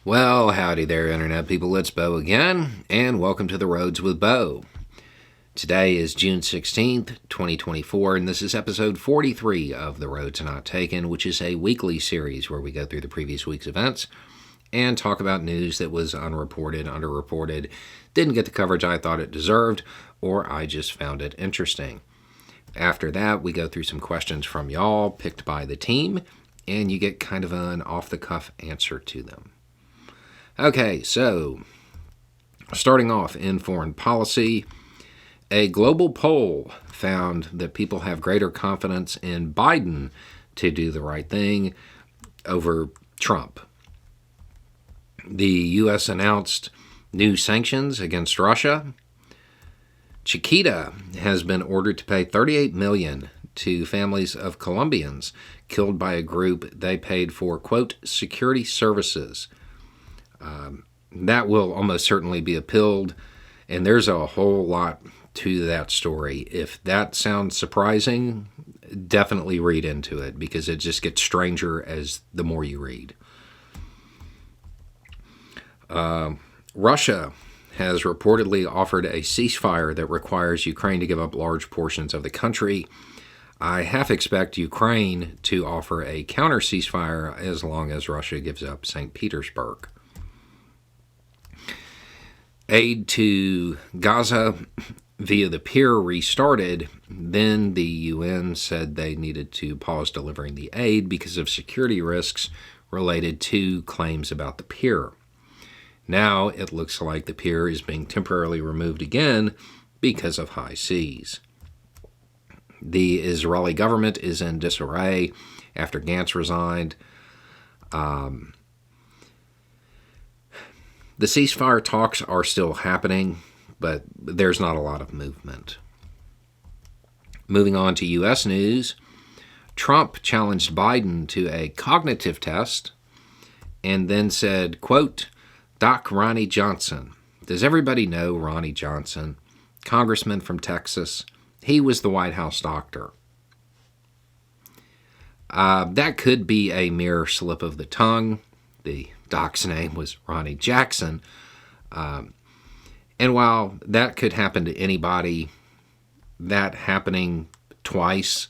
Well, howdy there, Internet people. It's Bo again, and welcome to The Roads with Bo. Today is June 16th, 2024, and this is episode 43 of The Roads Not Taken, which is a weekly series where we go through the previous week's events and talk about news that was unreported, underreported, didn't get the coverage I thought it deserved, or I just found it interesting. After that, we go through some questions from y'all picked by the team, and you get kind of an off-the-cuff answer to them. Okay, so starting off in foreign policy, a global poll found that people have greater confidence in Biden to do the right thing over Trump. The U.S. announced new sanctions against Russia. Chiquita has been ordered to pay $38 million to families of Colombians killed by a group they paid for, quote, security services. That will almost certainly be appealed, and there's a whole lot to that story. If that sounds surprising, definitely read into it, because it just gets stranger as the more you read. Russia has reportedly offered a ceasefire that requires Ukraine to give up large portions of the country. I half expect Ukraine to offer a counter ceasefire as long as Russia gives up St. Petersburg. Aid to Gaza via the pier restarted. Then the UN said they needed to pause delivering the aid because of security risks related to claims about the pier. Now it looks like the pier is being temporarily removed again because of high seas. The Israeli government is in disarray after Gantz resigned. The ceasefire talks are still happening, but there's not a lot of movement. Moving on to U.S. news, Trump challenged Biden to a cognitive test and then said, quote, Doc Ronnie Johnson. Does everybody know Ronnie Johnson? Congressman from Texas. He was the White House doctor. That could be a mere slip of the tongue. The doc's name was Ronnie Jackson. And while that could happen to anybody, that happening twice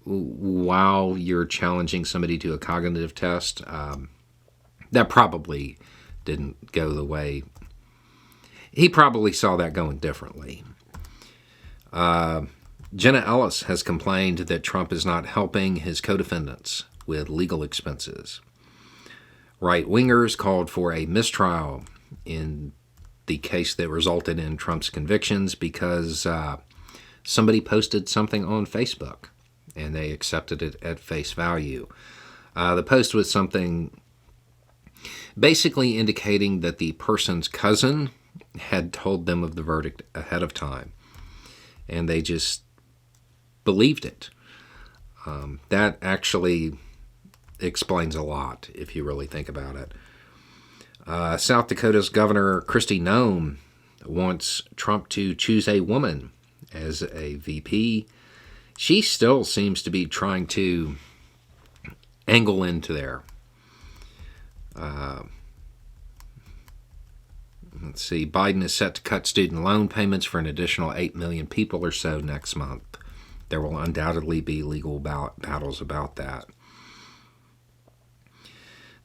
while you're challenging somebody to a cognitive test, that probably didn't go the way. He probably saw that going differently. Jenna Ellis has complained that Trump is not helping his co-defendants with legal expenses. Right-wingers called for a mistrial in the case that resulted in Trump's convictions because somebody posted something on Facebook, and they accepted it at face value. The post was something basically indicating that the person's cousin had told them of the verdict ahead of time, and they just believed it. That actually explains a lot if you really think about it. South Dakota's Governor Kristi Noem wants Trump to choose a woman as a VP. She still seems to be trying to angle into there. Let's see, Biden is set to cut student loan payments for an additional 8 million people or so next month. There will undoubtedly be legal battles about that.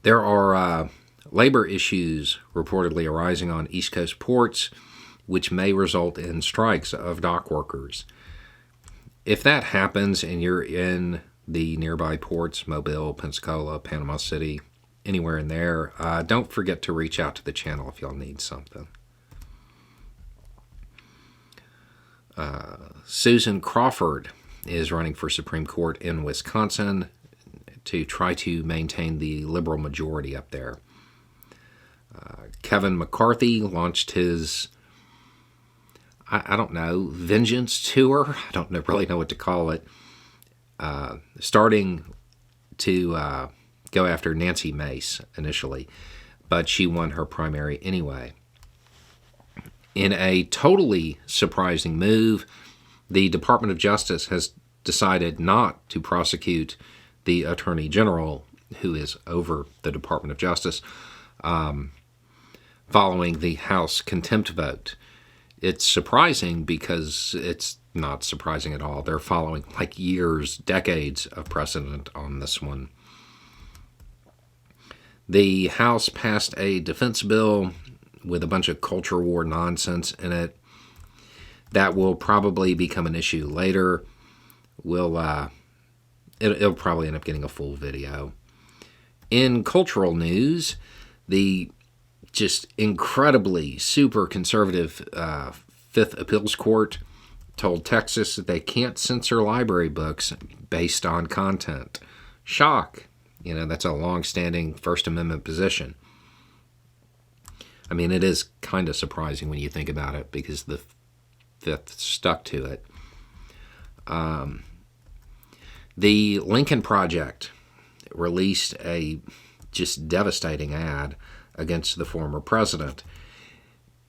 There are labor issues reportedly arising on East Coast ports, which may result in strikes of dock workers. If that happens and you're in the nearby ports, Mobile, Pensacola, Panama City, anywhere in there, don't forget to reach out to the channel if y'all need something. Susan Crawford is running for Supreme Court in Wisconsin to try to maintain the liberal majority up there. Kevin McCarthy launched his, I don't know, vengeance tour. I don't really know what to call it. Starting to go after Nancy Mace initially, but she won her primary anyway. In a totally surprising move, the Department of Justice has decided not to prosecute the Attorney General, who is over the Department of Justice, following the House contempt vote. It's surprising because it's not surprising at all. They're following like years, decades of precedent on this one. The House passed a defense bill with a bunch of culture war nonsense in it. That will probably become an issue later. It'll probably end up getting a full video. In cultural news, the just incredibly super conservative Fifth Appeals Court told Texas that they can't censor library books based on content. Shock. That's a long-standing First Amendment position. I mean, it is kind of surprising when you think about it because the Fifth stuck to it. The Lincoln Project released a just devastating ad against the former president.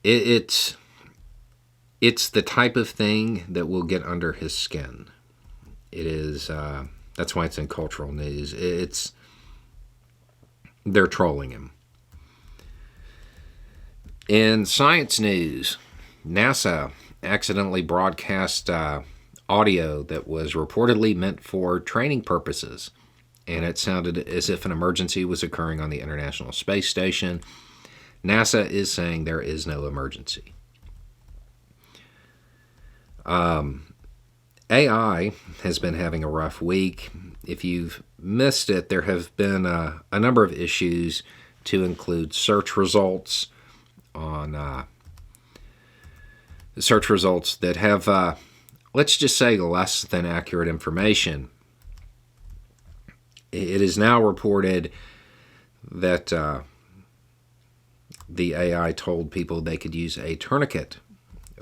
It's the type of thing that will get under his skin. It is. That's why it's in cultural news. They're trolling him. In science news, NASA accidentally broadcast audio that was reportedly meant for training purposes, and it sounded as if an emergency was occurring on the International Space Station. NASA is saying there is no emergency. AI has been having a rough week. If you've missed it, there have been a number of issues to include search results that have, let's just say, less than accurate information. It is now reported that the AI told people they could use a tourniquet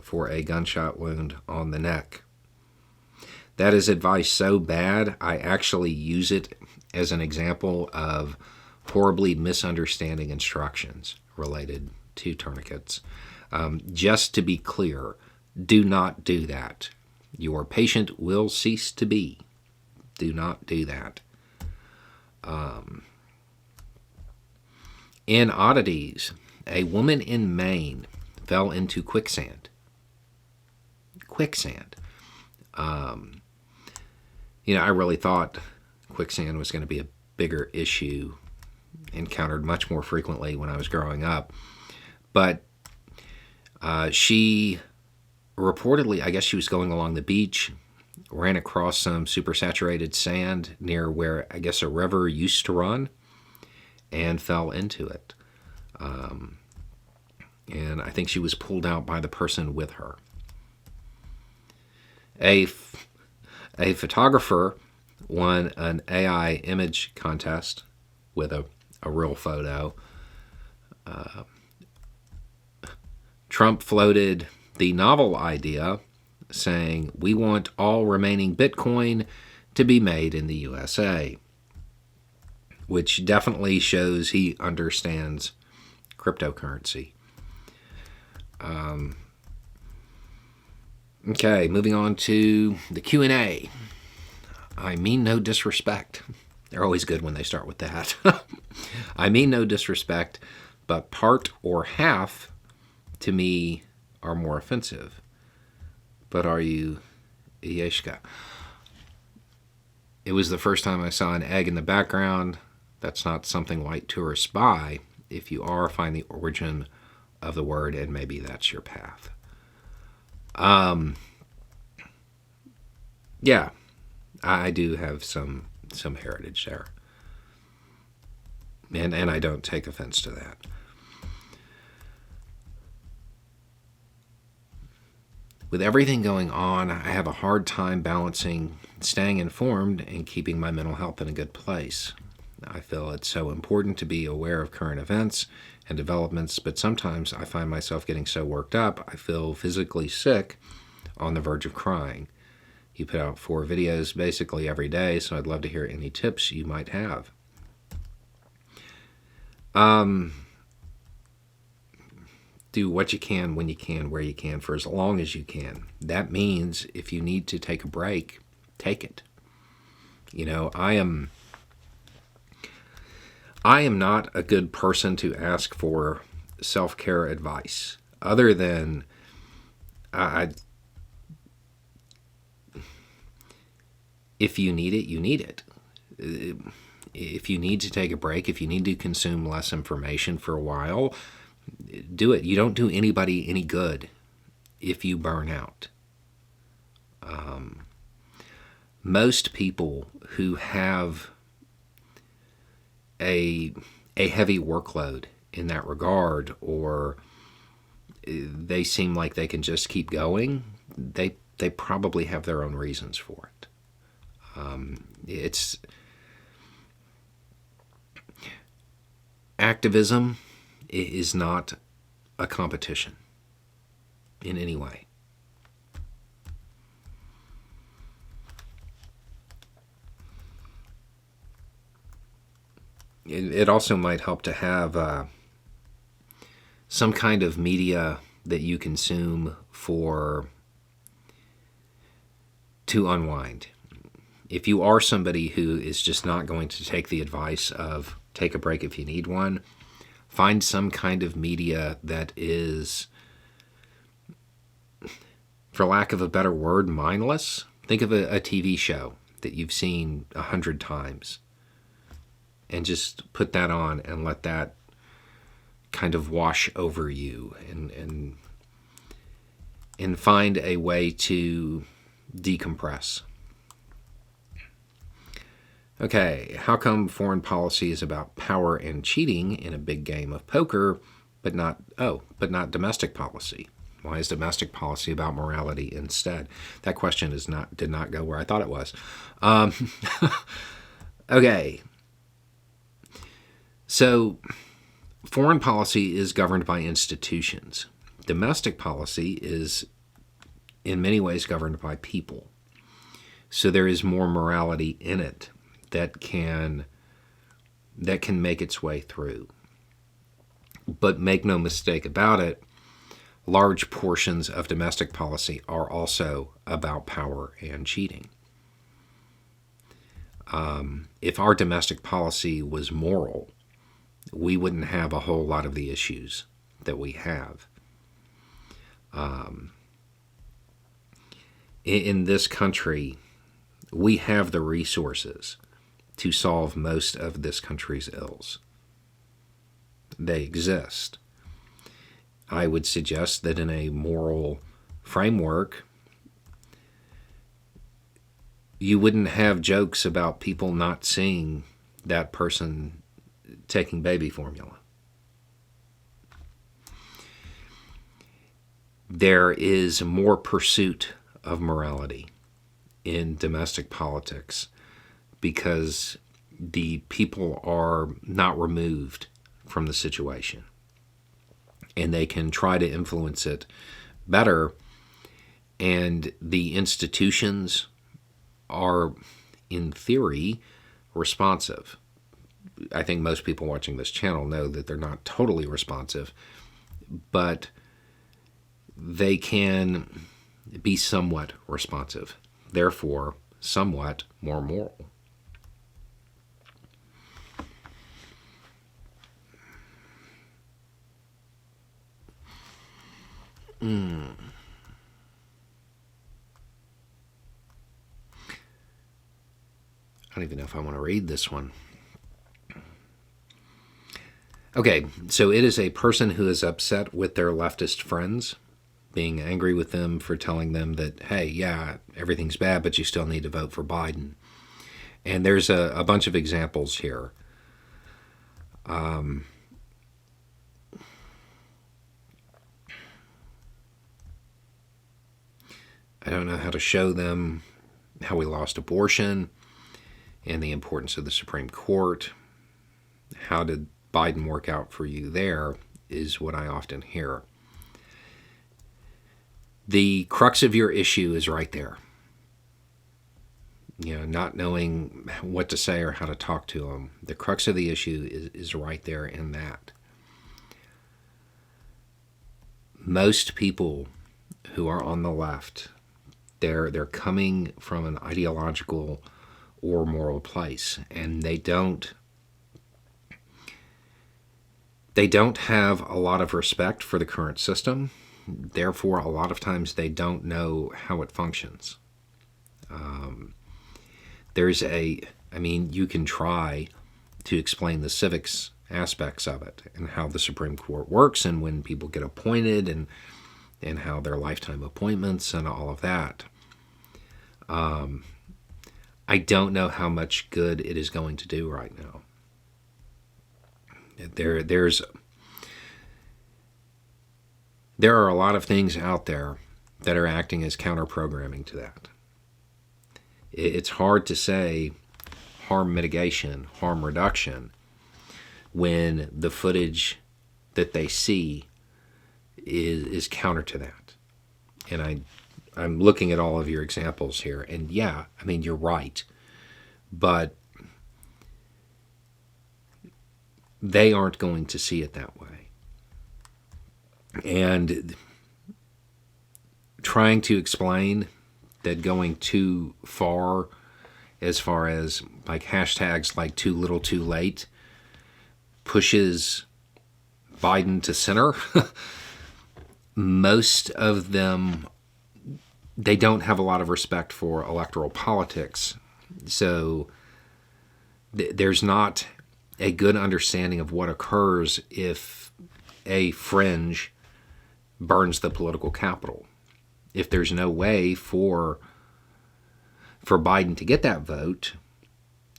for a gunshot wound on the neck. That is advice so bad, I actually use it as an example of horribly misunderstanding instructions related to tourniquets. Just to be clear, do not do that. Your patient will cease to be. Do not do that. In oddities, a woman in Maine fell into quicksand. I really thought quicksand was going to be a bigger issue, encountered much more frequently when I was growing up. But she reportedly, I guess she was going along the beach, ran across some supersaturated sand near where I guess a river used to run, and fell into it. And I think she was pulled out by the person with her. A photographer won an AI image contest with a real photo. Trump floated the novel idea, saying, "We want all remaining Bitcoin to be made in the USA," which definitely shows he understands cryptocurrency. Okay, moving on to the Q&A. I mean no disrespect. They're always good when they start with that. I mean no disrespect, but part or half to me are more offensive. But are you Yeshka? It was the first time I saw an egg in the background. That's not something white tourists buy. If you are, find the origin of the word, and maybe that's your path. Yeah, I do have some heritage there. And I don't take offense to that. With everything going on, I have a hard time balancing staying informed and keeping my mental health in a good place. I feel it's so important to be aware of current events and developments, but sometimes I find myself getting so worked up, I feel physically sick, on the verge of crying. You put out 4 videos basically every day, so I'd love to hear any tips you might have. Do what you can, when you can, where you can, for as long as you can. That means if you need to take a break, take it. I am not a good person to ask for self-care advice, other than I, if you need it, you need it. If you need to take a break, if you need to consume less information for a while, do it. You don't do anybody any good if you burn out. Most people who have a heavy workload in that regard, or they seem like they can just keep going, they probably have their own reasons for it. It's activism is not a competition in any way. It also might help to have some kind of media that you consume to unwind. If you are somebody who is just not going to take the advice of take a break if you need one, find some kind of media that is, for lack of a better word, mindless. Think of a TV show that you've seen 100 times, and just put that on and let that kind of wash over you, and find a way to decompress. Okay, how come foreign policy is about power and cheating in a big game of poker, but not domestic policy? Why is domestic policy about morality instead? That question did not go where I thought it was. Okay, so foreign policy is governed by institutions. Domestic policy is in many ways governed by people. So there is more morality in it that can make its way through. But make no mistake about it, large portions of domestic policy are also about power and cheating. If our domestic policy was moral, we wouldn't have a whole lot of the issues that we have. In this country, we have the resources to solve most of this country's ills. They exist. I would suggest that in a moral framework, you wouldn't have jokes about people not seeing that person taking baby formula. There is more pursuit of morality in domestic politics because the people are not removed from the situation, and they can try to influence it better, and the institutions are, in theory, responsive. I think most people watching this channel know that they're not totally responsive, but they can be somewhat responsive, therefore somewhat more moral. I don't even know if I want to read this one. Okay, so it is a person who is upset with their leftist friends, being angry with them for telling them that, hey, yeah, everything's bad, but you still need to vote for Biden. And there's a bunch of examples here. I don't know how to show them how we lost abortion and the importance of the Supreme Court. How did Biden work out for you there is what I often hear. The crux of your issue is right there. You know, not knowing what to say or how to talk to them. The crux of the issue is right there in that. Most people who are on the left, they're coming from an ideological or moral place, and they don't They don't have a lot of respect for the current system. Therefore, a lot of times they don't know how it functions. You can try to explain the civics aspects of it and how the Supreme Court works and when people get appointed and how they're lifetime appointments and all of that. I don't know how much good it is going to do right now. There are a lot of things out there that are acting as counter-programming to that. It's hard to say harm mitigation, harm reduction, when the footage that they see is counter to that. And I'm looking at all of your examples here, and yeah, I mean, you're right. But they aren't going to see it that way. And trying to explain that going too far as like hashtags like too little too late pushes Biden to center, most of them, they don't have a lot of respect for electoral politics. So there's not a good understanding of what occurs if a fringe burns the political capital. If there's no way for Biden to get that vote,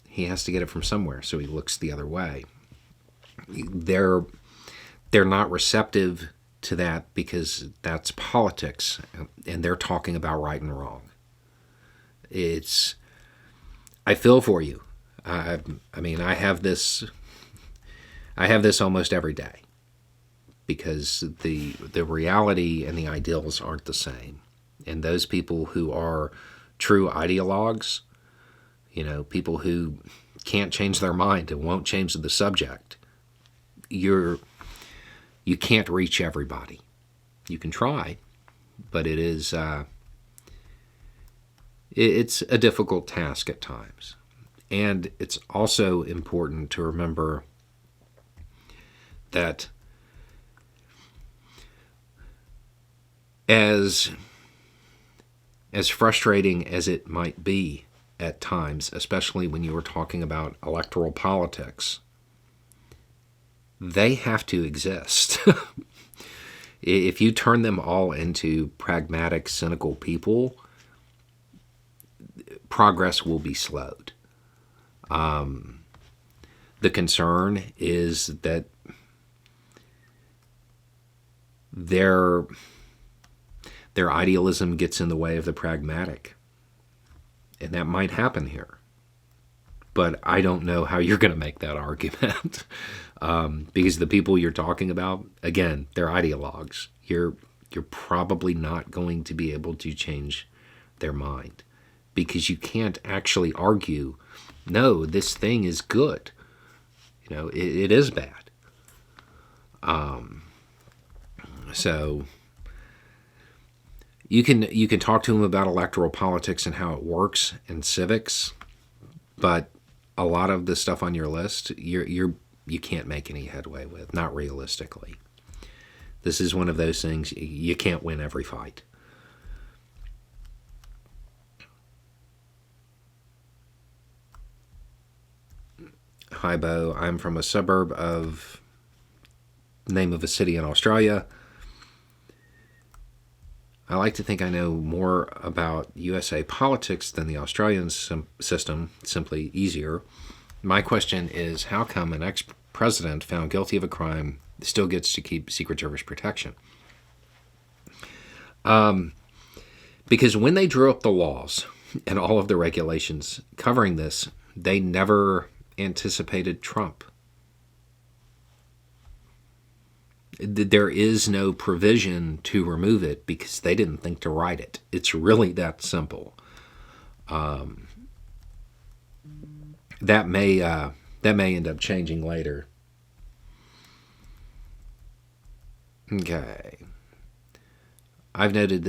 he has to get it from somewhere, so he looks the other way. They're not receptive to that because that's politics, and they're talking about right and wrong. I feel for you. I have this almost every day because the reality and the ideals aren't the same. And those people who are true ideologues, people who can't change their mind and won't change the subject, you can't reach everybody. You can try, but it's a difficult task at times. And it's also important to remember that as frustrating as it might be at times, especially when you were talking about electoral politics, they have to exist. If you turn them all into pragmatic, cynical people, progress will be slowed. The concern is that their idealism gets in the way of the pragmatic. And that might happen here. But I don't know how you're going to make that argument. Because the people you're talking about, again, they're ideologues. You're probably not going to be able to change their mind. Because you can't actually argue, no, this thing is good. It is bad. So you can talk to them about electoral politics and how it works and civics, but a lot of the stuff on your list, you can't make any headway with, not realistically. This is one of those things you can't win every fight. Hi, Bo. I'm from a suburb of name of a city in Australia. I like to think I know more about USA politics than the Australian system, simply easier. My question is, how come an ex-president found guilty of a crime still gets to keep Secret Service protection? Because when they drew up the laws and all of the regulations covering this, they never anticipated Trump. There is no provision to remove it because they didn't think to write it. It's really that simple. That may end up changing later. Okay. I've noticed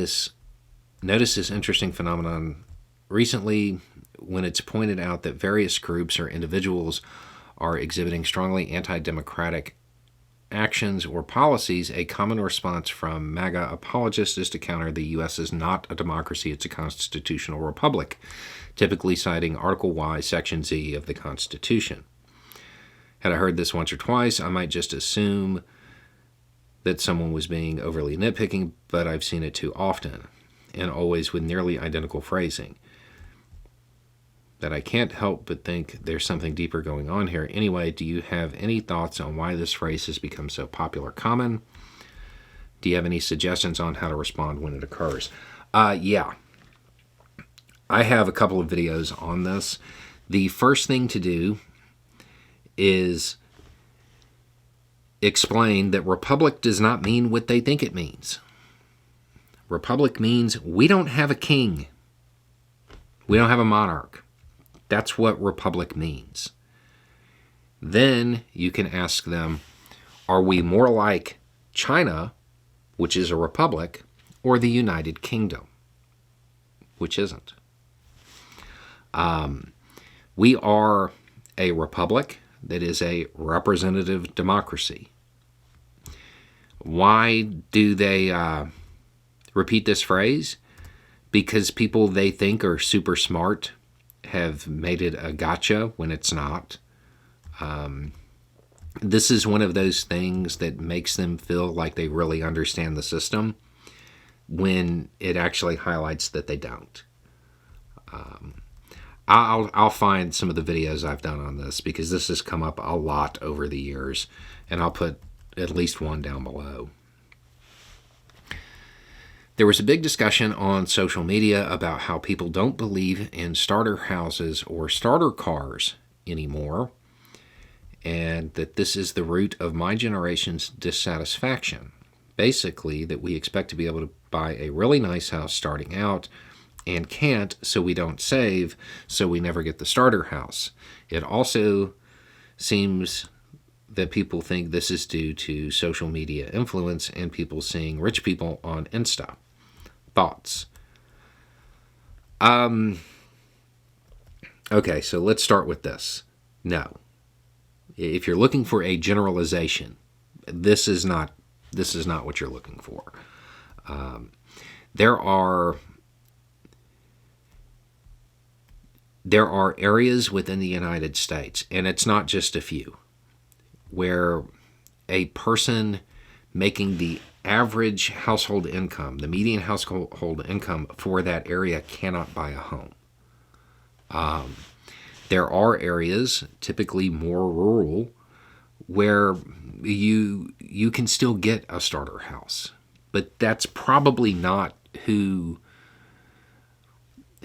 this interesting phenomenon recently when it's pointed out that various groups or individuals are exhibiting strongly anti-democratic actions, or policies, a common response from MAGA apologists is to counter the U.S. is not a democracy, it's a constitutional republic, typically citing Article Y, Section Z of the Constitution. Had I heard this once or twice, I might just assume that someone was being overly nitpicking, but I've seen it too often, and always with nearly identical phrasing, that I can't help but think there's something deeper going on here. Anyway, do you have any thoughts on why this phrase has become so popular, common? Do you have any suggestions on how to respond when it occurs? Yeah. I have a couple of videos on this. The first thing to do is explain that republic does not mean what they think it means. Republic means we don't have a king. We don't have a monarch. That's what republic means. Then you can ask them, are we more like China, which is a republic, or the United Kingdom, which isn't? We are a republic that is a representative democracy. Why do they repeat this phrase? Because people they think are super smart have made it a gotcha when it's not. This is one of those things that makes them feel like they really understand the system when it actually highlights that they don't. I'll find some of the videos I've done on this because this has come up a lot over the years, and I'll put at least one down below. There was a big discussion on social media about how people don't believe in starter houses or starter cars anymore, and that this is the root of my generation's dissatisfaction. Basically, that we expect to be able to buy a really nice house starting out and can't, so we don't save, so we never get the starter house. It also seems that people think this is due to social media influence and people seeing rich people on Insta. Thoughts? Okay, so let's start with this. No. If you're looking for a generalization, this is not what you're looking for. There are areas within the United States, and it's not just a few, where a person making the average household income, the median household income for that area cannot buy a home. There are areas, typically more rural, where you can still get a starter house, but that's probably not who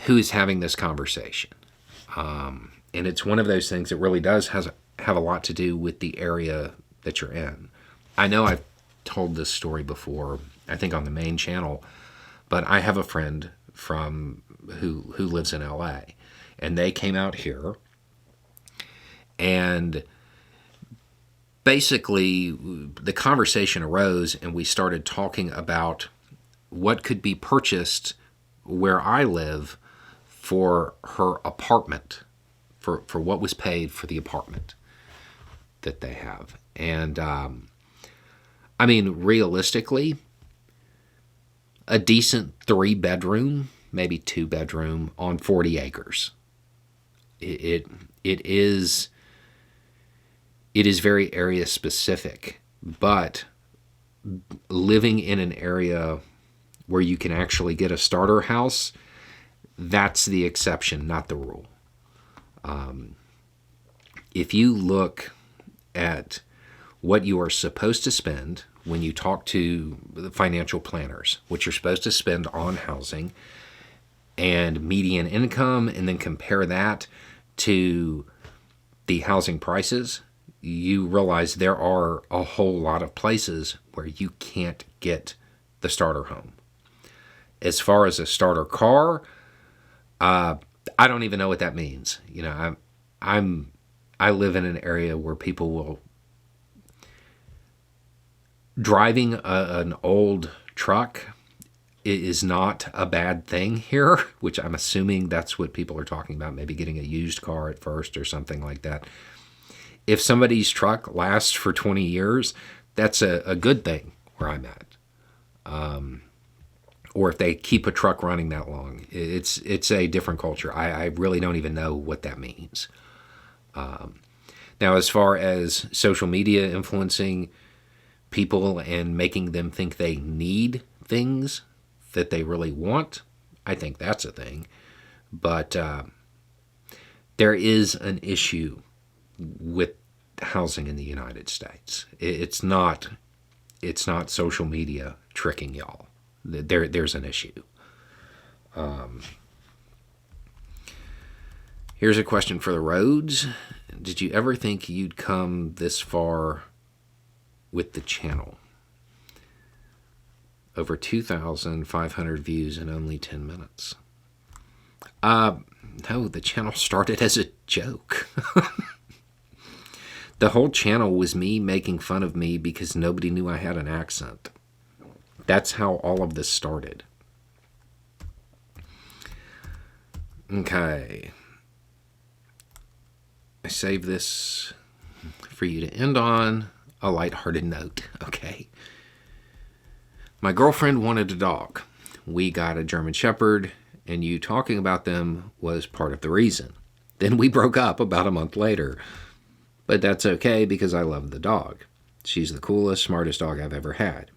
is having this conversation. And it's one of those things that really does have a lot to do with the area that you're in. I know I've told this story before, I think on the main channel, but I have a friend from who lives in LA, and they came out here, and basically the conversation arose, and we started talking about what could be purchased where I live for her apartment, for what was paid for the apartment that they have. And I mean, realistically, a decent 3-bedroom, maybe 2-bedroom on 40 acres. It is very area specific, but living in an area where you can actually get a starter house, that's the exception, not the rule. If you look at what you are supposed to spend when you talk to the financial planners, what you're supposed to spend on housing, and median income, and then compare that to the housing prices, you realize there are a whole lot of places where you can't get the starter home. As far as a starter car, I don't even know what that means. You know, I live in an area where people will driving an old truck is not a bad thing here, which I'm assuming that's what people are talking about, maybe getting a used car at first or something like that. If somebody's truck lasts for 20 years, that's a good thing where I'm at. Or if they keep a truck running that long, it's a different culture. I really don't even know what that means. Now, as far as social media influencing people and making them think they need things that they really want, I think that's a thing. But there is an issue with housing in the United States. It's not social media tricking y'all. There's an issue. Here's a question for the roads. Did you ever think you'd come this far with the channel? Over 2,500 views in only 10 minutes. No, the channel started as a joke. The whole channel was me making fun of me because nobody knew I had an accent. That's how all of this started. Okay. I saved this for you to end on a lighthearted note. Okay. My girlfriend wanted a dog. We got a German Shepherd, and you talking about them was part of the reason. Then we broke up about a month later. But that's okay because I love the dog. She's the coolest, smartest dog I've ever had.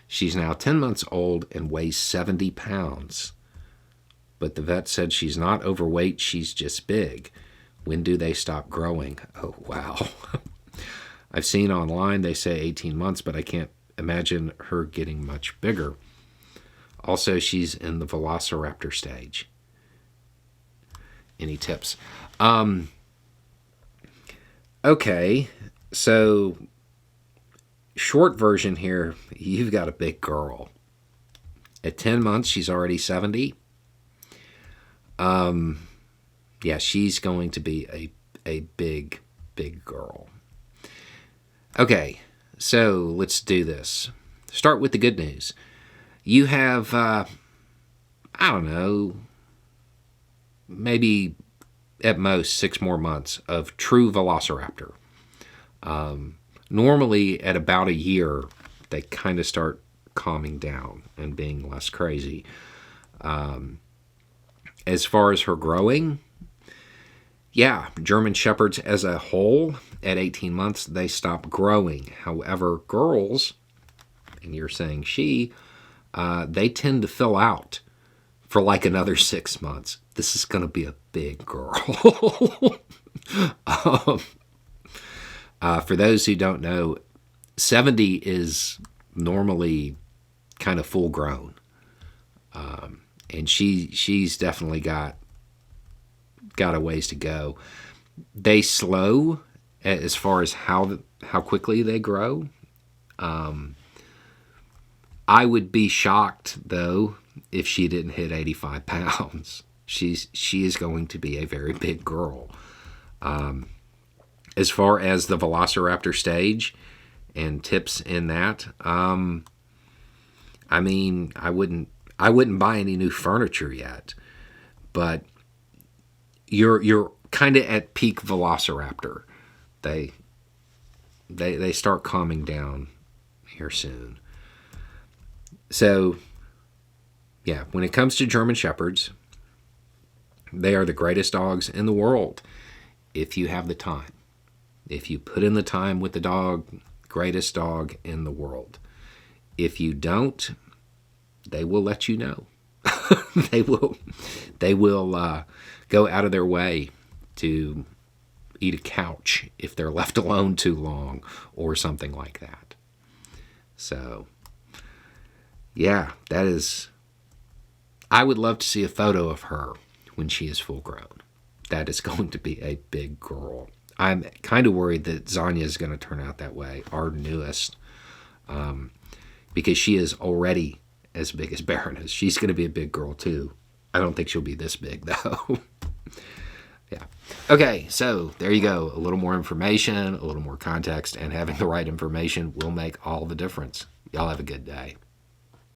She's now 10 months old and weighs 70 pounds. But the vet said she's not overweight, she's just big. When do they stop growing? Oh, wow. I've seen online they say 18 months, but I can't imagine her getting much bigger. Also, she's in the velociraptor stage. Any tips? Okay, so short version here, you've got a big girl. At 10 months, she's already 70. Yeah, she's going to be a big, big girl. Okay, so let's do this. Start with the good news. You have, I don't know, maybe at most 6 more months of true velociraptor. Normally, at about a year, they kind of start calming down and being less crazy. As far as her growing, yeah, German Shepherds as a whole, at 18 months, they stop growing. However, girls, and you're saying she, they tend to fill out for like another 6 months. This is going to be a big girl. For those who don't know, 70 is normally kind of full grown. And she's definitely got a ways to go. They slow as far as how quickly they grow. I would be shocked, though, if she didn't hit 85 pounds. She is going to be a very big girl. As far as the velociraptor stage and tips in that, I mean, I wouldn't buy any new furniture yet, but you're kind of at peak velociraptor. They start calming down here soon. So, yeah, when it comes to German Shepherds, they are the greatest dogs in the world if you have the time. If you put in the time with the dog, greatest dog in the world. If you don't, they will let you know. They will go out of their way to eat a couch if they're left alone too long or something like that. So, yeah, that is... I would love to see a photo of her when she is full grown. That is going to be a big girl. I'm kind of worried that Zanya is going to turn out that way, our newest, because she is already as big as Baroness. She's going to be a big girl, too. I don't think she'll be this big, though. Yeah. Okay, so there you go. A little more information, a little more context, and having the right information will make all the difference. Y'all have a good day.